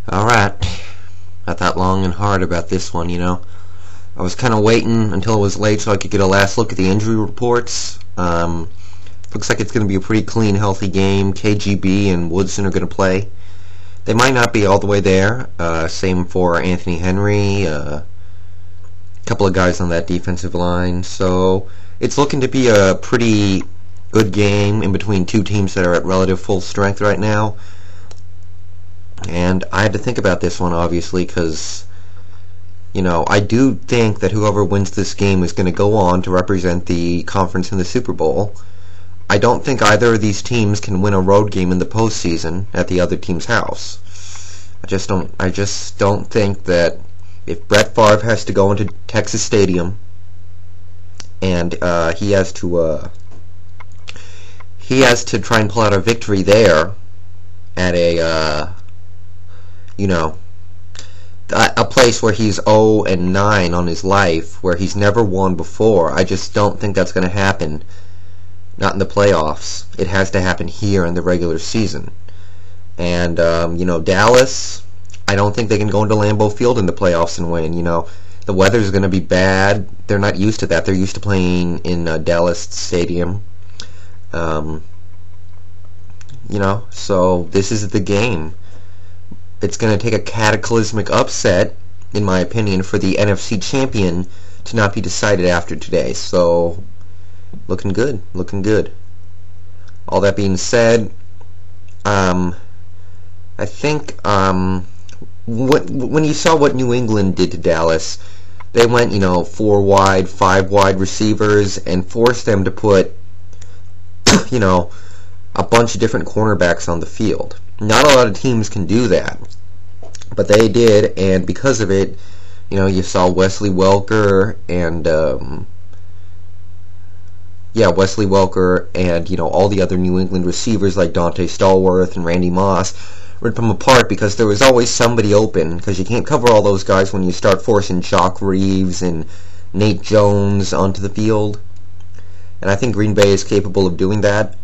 Alright, not that long and hard about this one, I was kind of waiting until it was late so I could get a last look at the injury reports. Looks like it's going to be a pretty clean, healthy game. KGB and Woodson are going to play. They might not be all the way there. Same for Anthony Henry, a couple of guys on that defensive line. So it's looking to be a pretty good game in between two teams that are at relative full strength right now. And I had to think about this one, obviously, because, I do think that whoever wins this game is going to go on to represent the conference in the Super Bowl. I don't think either of these teams can win a road game in the postseason at the other team's house. I just don't think that if Brett Favre has to go into Texas Stadium and he has to try and pull out a victory there at a place where he's 0-9 on his life, where he's never won before. I just don't think that's going to happen. Not in the playoffs. It has to happen here in the regular season. And, Dallas, I don't think they can go into Lambeau Field in the playoffs and win. The weather's going to be bad. They're not used to that. They're used to playing in Dallas Stadium. So this is the game. It's going to take a cataclysmic upset, in my opinion, for the NFC champion to not be decided after today. So, looking good. All that being said, I think when you saw what New England did to Dallas, they went, 4 wide, 5 wide receivers and forced them to put, a bunch of different cornerbacks on the field. Not a lot of teams can do that, but they did, and because of it, you saw Wesley Welker and all the other New England receivers like Dante Stallworth and Randy Moss rip them apart because there was always somebody open, because you can't cover all those guys when you start forcing Jock Reeves and Nate Jones onto the field. And I think Green Bay is capable of doing that.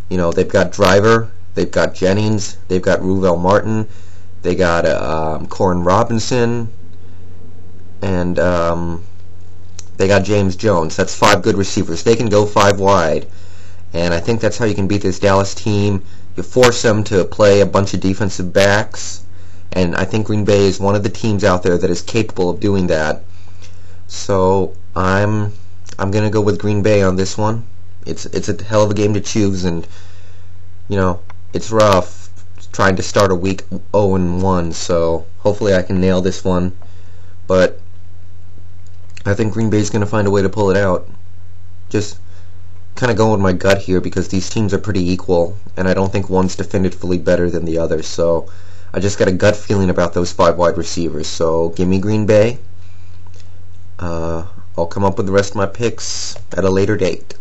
They've got Driver, they've got Jennings, they've got Ruvell Martin, they got Corin Robinson, and they got James Jones. That's 5 good receivers. They can go 5 wide, and I think that's how you can beat this Dallas team. You force them to play a bunch of defensive backs, and I think Green Bay is one of the teams out there that is capable of doing that. So I'm going to go with Green Bay on this one. It's a hell of a game to choose, and it's rough trying to start a week 0-1, so hopefully I can nail this one. But I think Green Bay's going to find a way to pull it out. Just kind of going with my gut here because these teams are pretty equal, and I don't think one's definitively better than the other. So I just got a gut feeling about those 5 wide receivers. So give me Green Bay. I'll come up with the rest of my picks at a later date.